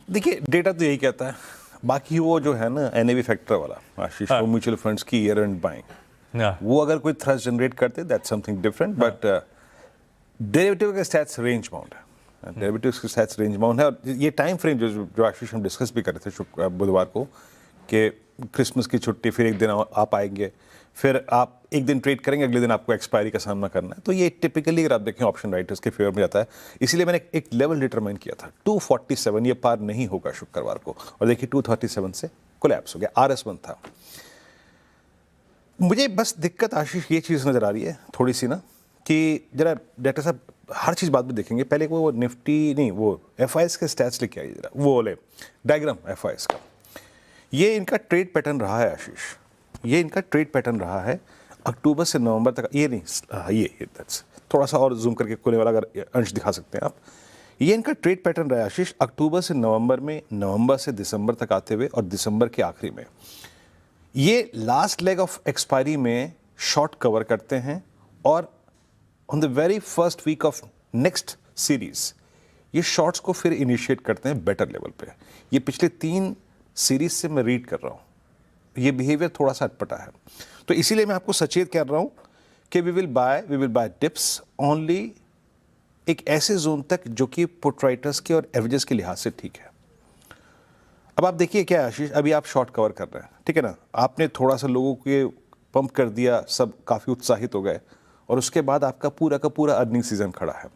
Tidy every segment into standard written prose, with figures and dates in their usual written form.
देखिए डेटा तो यही कहता है, बाकी वो जो है ना एनएवी फैक्टर वाला आशीष, वो म्यूचुअल फंड्स की ईयर एंड बाइंग, वो अगर कोई थ्रस्ट जनरेट करते that's something different, but derivative के स्टैट्स रेंज बाउंड है, डेरिवेटिव के स्टैट्स रेंज बाउंड है। और ये टाइम फ्रेम जो आशीष हम डिस्कस भी कर रहे थे बुधवार को कि क्रिसमस की छुट्टी, फिर एक दिन आप आएंगे, फिर आप एक दिन ट्रेड करेंगे, अगले दिन आपको एक्सपायरी का सामना करना है, तो ये टिपिकली अगर आप देखें ऑप्शन राइटर्स के फेवर में जाता है। इसीलिए मैंने एक लेवल डिटरमाइन किया था 247, ये पार नहीं होगा शुक्रवार को, और देखिए 237 से कोलैप्स हो गया, RS1 था। मुझे बस दिक्कत आशीष ये चीज़ नज़र आ रही है थोड़ी सी ना, कि जरा डाक्टर साहब हर चीज़ बाद में देखेंगे, पहले वो निफ्टी नहीं, वो FIs के स्टैट्स लेके आइए जरा, वो वाले डायग्राम FIs का। ये इनका ट्रेड पैटर्न रहा है आशीष, ये इनका ट्रेड पैटर्न रहा है अक्टूबर से नवंबर तक। ये नहीं, ये थोड़ा सा और जूम करके कोने वाला अगर अंश दिखा सकते हैं आप, ये इनका ट्रेड पैटर्न रहा है आशीष अक्टूबर से नवंबर में, नवंबर से दिसंबर तक आते हुए, और दिसंबर के आखिरी में ये लास्ट लेग ऑफ एक्सपायरी में शॉर्ट कवर करते हैं, और on the very first week of next series ये शॉर्ट्स को फिर इनिशिएट करते हैं बेटर लेवल पे। ये पिछले 3 सीरीज से मैं रीड कर रहा हूँ, ये बिहेवियर थोड़ा सा अटपटा है, तो इसीलिए मैं आपको सचेत कर रहा हूँ कि we will buy dips only एक ऐसे जोन तक जो कि पुट राइटर्स के और एवरेजेस के लिहाज से ठीक है। अब आप देखिए क्या है आशीष, अभी आप शॉर्ट कवर कर रहे हैं, ठीक है ना, आपने थोड़ा सा लोगों के पंप कर दिया, सब काफ़ी उत्साहित हो गए, और उसके बाद आपका पूरा का पूरा अर्निंग सीजन खड़ा है।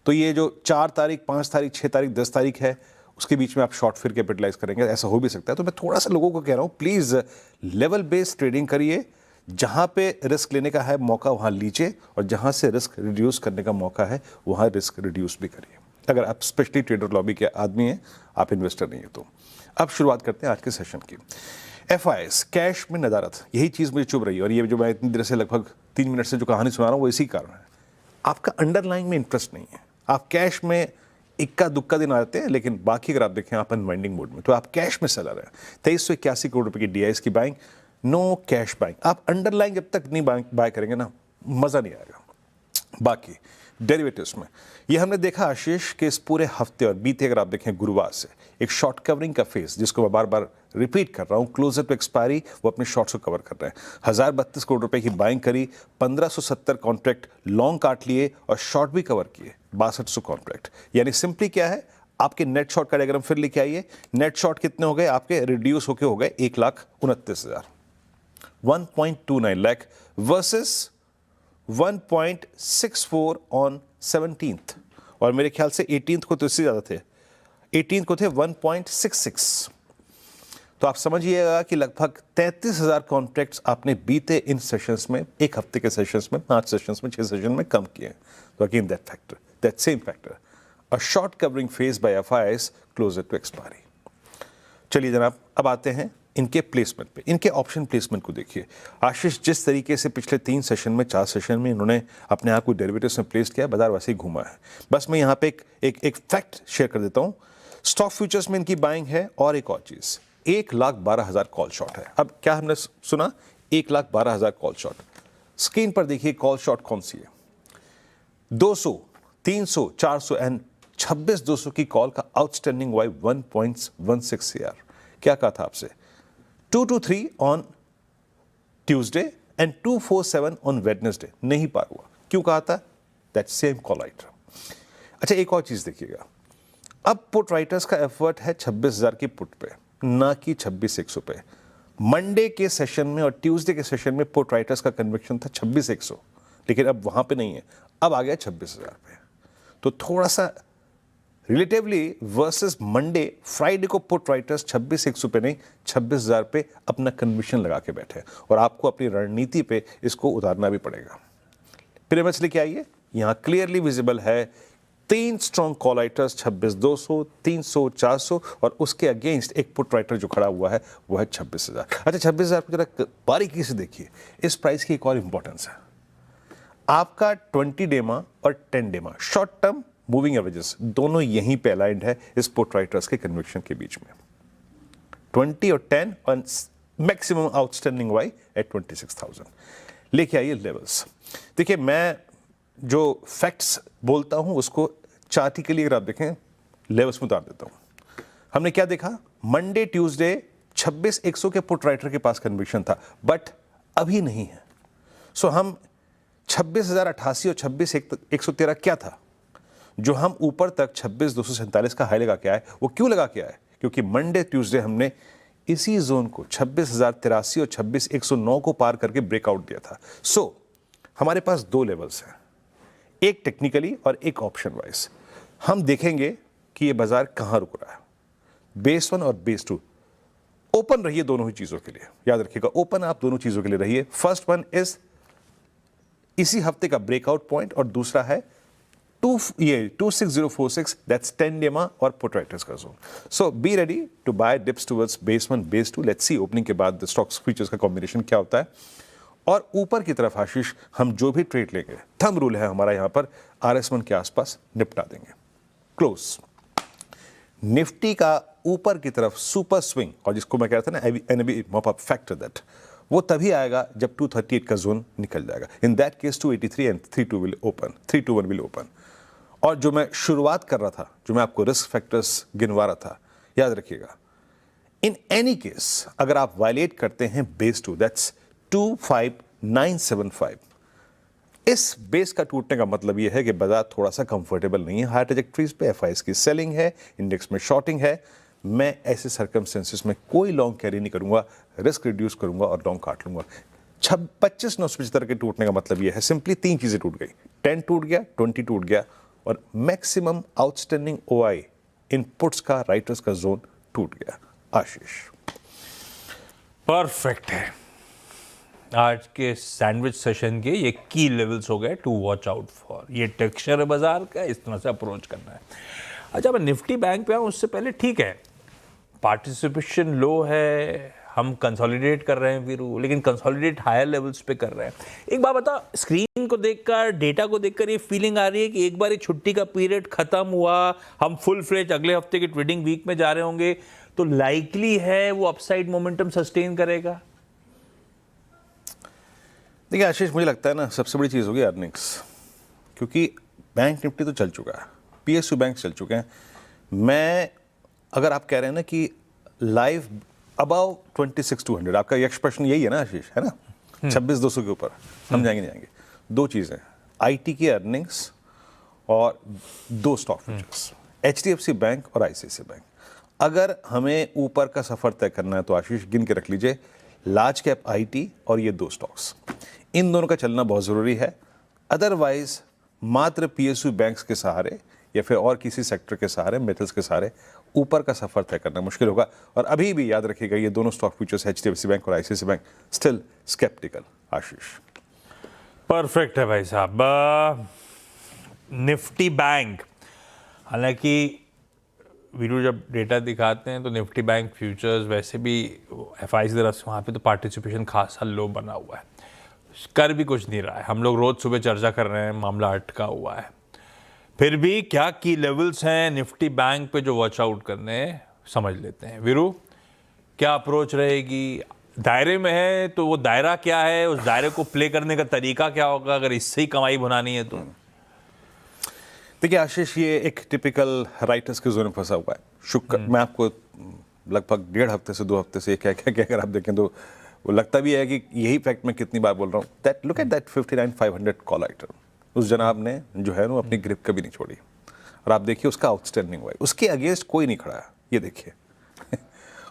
तो ये जो 4 तारीख, 5 तारीख, 6 तारीख, 10 तारीख है, उसके बीच में आप शॉर्ट फिर कैपिटलाइज करेंगे, ऐसा हो भी सकता है। तो मैं थोड़ा सा लोगों को कह रहा हूँ, प्लीज़ लेवल बेस्ड ट्रेडिंग करिए, जहाँ पे रिस्क लेने का है मौका वहाँ लीजिए, और जहाँ से रिस्क रिड्यूस करने का मौका है वहाँ रिस्क रिड्यूस भी करिए, अगर आप स्पेशली ट्रेडर लॉबी के आदमी हैं, आप इन्वेस्टर नहीं है तो। अब शुरुआत करते हैं आज के सेशन की। FIs कैश में नदारत, यही चीज़ मुझे चुभ रही है, और ये जो मैं इतनी देर से लगभग 3 मिनट से जो कहानी सुना रहा हूँ वो इसी कारण है। आपका अंडरलाइंग में इंटरेस्ट नहीं है, आप कैश में इक्का दुक्का दिन आते हैं, लेकिन बाकी अगर आप देखें आप अनवाइंडिंग मोड में, तो आप कैश में सेलर हैं। 2381 करोड़ रुपए की DIs की बाइंग, नो कैश बाइंग। आप अंडरलाइंग जब तक नहीं बाय करेंगे ना, मज़ा नहीं आएगा। बाकी डेरिवेटिव्स में ये हमने देखा आशीष के इस पूरे हफ्ते और बीते, अगर आप देखें गुरुवार से, एक शॉर्ट कवरिंग का फेज, जिसको मैं बार बार रिपीट कर रहा हूं, क्लोजर टू एक्सपायरी वो अपने शॉर्ट्स को कवर कर रहे हैं। 1032 करोड़ रुपए की बाइंग करी, 1570 कॉन्ट्रैक्ट लॉन्ग काट लिए, और शॉर्ट भी कवर किए 6200 कॉन्ट्रैक्ट। यानी सिंपली क्या है, आपके नेट शॉर्ट का डायग्राम फिर लेके आइए। नेट शॉर्ट कितने हो गए आपके, रिड्यूस होके हो गए 1,29,000, 1.29 लाख वर्सेस 1.64 ऑन 17th, और मेरे ख्याल से 18th को तो इससे ज़्यादा थे, 18th को थे 1.66। तो आप समझिएगा कि लगभग 33,000 कॉन्ट्रैक्ट्स आपने बीते इन सेशंस में, एक हफ्ते के सेशंस में, 5 सेशंस में, 6 सेशन में कम किए। तो again that same factor, a short covering phase by FIs closer to expiry. चलिए जनाब, अब आते हैं इनके प्लेसमेंट पे, इनके ऑप्शन प्लेसमेंट को देखिए आशीष। जिस तरीके से पिछले 3 सेशन में, 4 सेशन में इन्होंने अपने आप को डेरिवेटिव्स में प्लेस किया, बाजार वैसे ही घूमा है। बस मैं यहाँ पे एक फैक्ट शेयर कर देता हूँ, स्टॉक फ्यूचर्स में इनकी बाइंग है, और एक और चीज़, 1,12,000 कॉल शॉर्ट है। अब क्या हमने सुना, 1,12,000 कॉल शॉर्ट। स्क्रीन पर देखिए कॉल शॉर्ट कौन सी है, 200, 300, 400 एंड 26,200 की कॉल का आउटस्टैंडिंग वाई 1.16 CR। क्या कहा था आपसे, 223 on Tuesday and 247 on Wednesday, नहीं पार हुआ। क्यों कहा था, दैट सेम कॉल राइटर। अच्छा एक और चीज देखिएगा, अब पुट राइटर्स का एफर्ट है 26,000 की पुट पे, ना कि 26,100 पे। मंडे के सेशन में और ट्यूसडे के सेशन में पुट राइटर्स का कन्विक्शन था 26,100, लेकिन अब वहां पे नहीं है, अब आ गया 26,000 पे। तो थोड़ा सा रिलेटिवली वर्सेस मंडे, फ्राइडे को पुट राइटर्स 26,100 पे नहीं 26,000 पे अपना कन्विक्शन लगा के बैठे, और आपको अपनी रणनीति पे इसको उतारना भी पड़ेगा। पिरामिड्स लेके आइए, यहां क्लियरली विजिबल है 3 स्ट्रॉन्ग कॉल राइटर्स, 26,200, 300, 400, और उसके अगेंस्ट एक पुट राइटर जो खड़ा हुआ है वो है 26,000। अच्छा 26,000 को जरा बारीकी से देखिए, इस प्राइस की एक और इंपॉर्टेंस है, आपका 20 डेमा और 10 डेमा शॉर्ट टर्म मूविंग एवरेजेस दोनों यहीं पे अलाइंड है इस पुट राइटर्स के कन्विक्शन के बीच में, 20 और 10 और मैक्सिमम आउटस्टैंडिंग वाई एट 26,000। लेके आइए लेवल्स। देखिए मैं जो फैक्ट्स बोलता हूं उसको चार्टिकली अगर आप देखें लेवल्स में उतार देता हूं। हमने क्या देखा, मंडे ट्यूसडे 26,100 के पुट राइटर के पास कन्विक्शन था, बट अभी नहीं है। सो हम 26,088 और 26,113 क्या था जो हम ऊपर तक 26,247 का हाई लगा के आए। वो क्यों लगा के आए? क्योंकि मंडे ट्यूसडे हमने इसी जोन को 26,083 और 26,109 को पार करके ब्रेकआउट दिया था। सो हमारे पास दो लेवल्स हैं, एक टेक्निकली और एक ऑप्शन वाइज। हम देखेंगे कि ये बाजार कहां रुक रहा है। बेस 1 और बेस 2 ओपन रहिए दोनों ही चीजों के लिए, याद रखिएगा, ओपन आप दोनों चीजों के लिए रहिए। फर्स्ट वन इज इसी हफ्ते का ब्रेकआउट पॉइंट और दूसरा है 26046, दैट्स 10 डेमा और पुट राइटर्स का zone. So be ready to buy dips towards base 1 base 2। Let's see opening के बाद स्टॉक्स फीचर्स का कॉम्बिनेशन क्या होता है। और ऊपर की तरफ आशीष हम जो भी ट्रेड लेंगे, थंब रूल है हमारा यहां पर, RS1 के आसपास निपटा देंगे। क्लोज निफ्टी का ऊपर की तरफ सुपर स्विंग, और जिसको मैं कह रहा था ना NB mop up factor, that वो तभी आएगा जब 238 का जोन निकल जाएगा। In that case 283 and 321 will open. और जो मैं शुरुआत कर रहा था, जो मैं आपको रिस्क फैक्टर्स गिनवा रहा था, याद रखिएगा, इन एनी केस अगर आप वायलेट करते हैं बेस 2, दैट्स 25975, इस बेस का टूटने का मतलब यह है कि बाजार थोड़ा सा कंफर्टेबल नहीं है। हायर ट्रैजेक्टरीज पे FIs की सेलिंग है, इंडेक्स में शॉर्टिंग है। मैं ऐसे सर्कमस्टेंसेस में कोई लॉन्ग कैरी नहीं करूंगा, रिस्क रिड्यूस करूंगा और लॉन्ग काट लूंगा। 25,975 के टूटने का मतलब यह है, सिंपली तीन चीजें टूट गई, 10 टूट गया, 20 टूट गया और मैक्सिमम आउटस्टैंडिंग OI इनपुट्स का राइटर्स का जोन टूट गया। आशीष परफेक्ट है। आज के सैंडविच सेशन के ये की लेवल्स हो गए टू वॉच आउट फॉर। ये टेक्सचर है बाजार का, इस तरह से अप्रोच करना है। अच्छा, मैं निफ्टी बैंक पे आऊँ उससे पहले, ठीक है पार्टिसिपेशन लो है, हम कंसोलिडेट कर रहे हैं वीरू, लेकिन कंसोलिडेट हायर लेवल्स पे कर रहे हैं। एक बात बता, स्क्रीन को देखकर, डेटा को देखकर ये फीलिंग आ रही है कि एक बार ये छुट्टी का पीरियड खत्म हुआ, हम फुल फ्लेज अगले हफ्ते के ट्रेडिंग वीक में जा रहे होंगे, तो लाइकली है वो अपसाइड मोमेंटम सस्टेन करेगा? देखिए आशीष, मुझे लगता है ना सबसे बड़ी चीज़ होगी अर्निंग्स, क्योंकि बैंक निफ्टी तो चल चुका है, PSU बैंक चल चुके हैं। मैं अगर आप कह रहे हैं ना कि लाइव अबाउ 26,200, आपका यक्ष प्रश्न यही है ना आशीष, है ना, 26,200 के ऊपर हम जाएंगे नहीं जाएंगे। दो चीज़ें, IT की अर्निंग्स और दो स्टॉक फ्यूचर्स, HDFC बैंक और ICICI बैंक। अगर हमें ऊपर का सफ़र तय करना है तो आशीष गिन के रख लीजिए, लार्ज कैप IT और ये दो स्टॉक्स, इन दोनों का चलना बहुत ज़रूरी है। अदरवाइज मात्र PSU बैंक्स के सहारे या फिर और किसी सेक्टर के सहारे, मेटल्स के सहारे ऊपर का सफ़र तय करना मुश्किल होगा। और अभी भी याद रखिएगा, ये दोनों स्टॉक फ्यूचर्स HDFC बैंक और ICICI बैंक स्टिल स्केप्टिकल। आशीष परफेक्ट है भाई साहब। निफ्टी बैंक, हालांकि वीरू जब डेटा दिखाते हैं तो निफ्टी बैंक फ्यूचर्स वैसे भी FIs की तरफ से वहाँ पे तो पार्टिसिपेशन खासा लो बना हुआ है, कर भी कुछ नहीं रहा है। हम लोग रोज सुबह चर्चा कर रहे हैं, मामला अटका हुआ है। फिर भी क्या की लेवल्स हैं निफ्टी बैंक पे जो वॉच आउट करने हैं, समझ लेते हैं। वीरू, क्या अप्रोच रहेगी? दायरे में है तो वो दायरा क्या है, उस दायरे को प्ले करने का तरीका क्या होगा अगर इससे ही कमाई बनानी है तो? देखिए आशीष, ये एक टिपिकल राइटर्स के जोन में फंसा हुआ है। शुक्र, मैं आपको लगभग 1.5 हफ्ते से 2 हफ्ते से क्या अगर आप देखें तो वो लगता भी है कि यही फैक्ट मैं कितनी बार बोल रहा हूँ, that look at that 59,500 call item. उस जनाब ने जो है ना अपनी ग्रिप कभी नहीं छोड़ी, और आप देखिए उसका आउटस्टैंडिंग हुआ है, उसके अगेंस्ट कोई नहीं खड़ा है। ये देखिए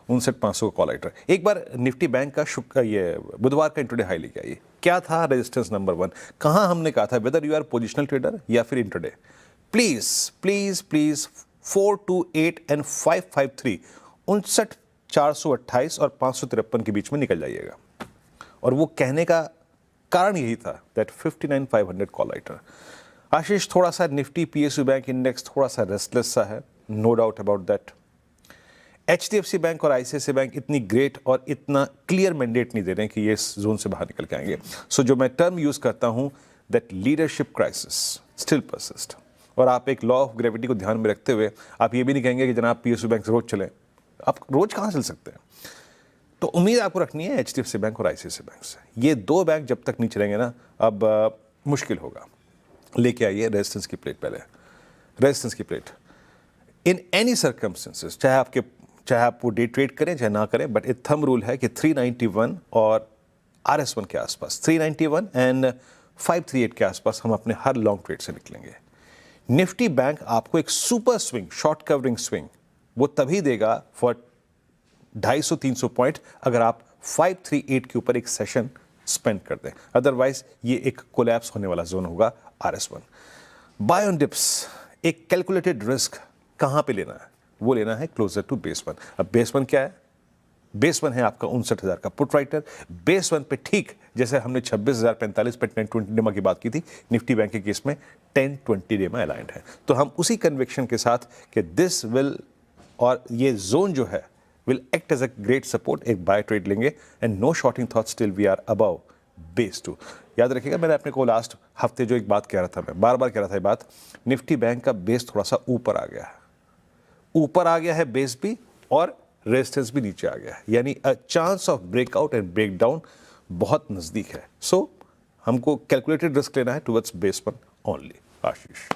59,500 का कॉल आइटर। एक बार निफ्टी बैंक का ये बुधवार का इंट्राडे हाई लेके आइए, क्या था रेजिस्टेंस नंबर 1, कहाँ हमने कहा था whether you are positional trader या फिर intraday, please please please 428 and 553, 59,428 और 553 के बीच में निकल जाइएगा। और वो कहने का कारण यही था, दैट 59,500 कॉल आइटर। आशीष, थोड़ा सा निफ्टी PSU बैंक इंडेक्स थोड़ा सा रेस्टलेस सा है, no doubt about that. HDFC bank और ICICI बैंक इतनी ग्रेट और इतना क्लियर मैंडेट नहीं दे रहे हैं कि ये इस जोन से बाहर निकल के आएंगे। सो जो मैं टर्म यूज करता हूं, that leadership crisis still persist. और आप एक लॉ ऑफ ग्रेविटी को ध्यान में रखते हुए आप ये भी नहीं कहेंगे कि जनाब PSU बैंक रोज चले, आप रोज कहाँ चल सकते हैं। तो उम्मीद आपको रखनी है HDFC बैंक और ICICI बैंक से। ये दो बैंक जब तक नहीं चलेंगे ना, अब मुश्किल होगा। लेके आइए रेजिस्टेंस की प्लेट, पहले रेजिस्टेंस की प्लेट इन एनी सर्कमस्टेंसेस, चाहे आप वो डे ट्रेड करें चाहे ना करें, बट एक थंब रूल है कि 391 और RS1 के आसपास, 391 एंड 538 के आसपास हम अपने हर लॉन्ग ट्रेड से निकलेंगे। निफ्टी बैंक आपको एक super swing, short covering swing वो तभी देगा फॉर 250-300 पॉइंट अगर आप 538 के ऊपर एक सेशन स्पेंड कर दें, अदरवाइज ये एक कोलैप्स होने वाला जोन होगा RS1। बाय ऑन डिप्स, एक कैलकुलेटेड रिस्क कहां पे लेना है? वो लेना है क्लोजर टू बेस 1। अब बेस 1 क्या है? बेस 1 है आपका 59,000 का पुट राइटर। बेस 1 पे ठीक जैसे हमने 26,045 पे 10-20 डेमा की बात की थी, निफ्टी बैंक के केस में 10-20 डेमा अलाइंड है। तो हम उसी कन्विक्शन के साथ कि दिस विल, और ये जोन जो है will act as a great support, एक बाय ट्रेड लेंगे and no shorting thoughts till we are above base 2। याद रखिएगा, मैंने अपने को लास्ट हफ्ते जो एक बात कह रहा था, मैं बार बार कह रहा था ये बात, निफ्टी बैंक का बेस थोड़ा सा ऊपर आ गया है, ऊपर आ गया है बेस भी, और रेजिस्टेंस भी नीचे आ गया है, यानी a chance of breakout and breakdown बहुत नजदीक है। सो हमको कैलकुलेटेड रिस्क लेना है टुवर्ड्स बेस 1 ओनली। आशीष।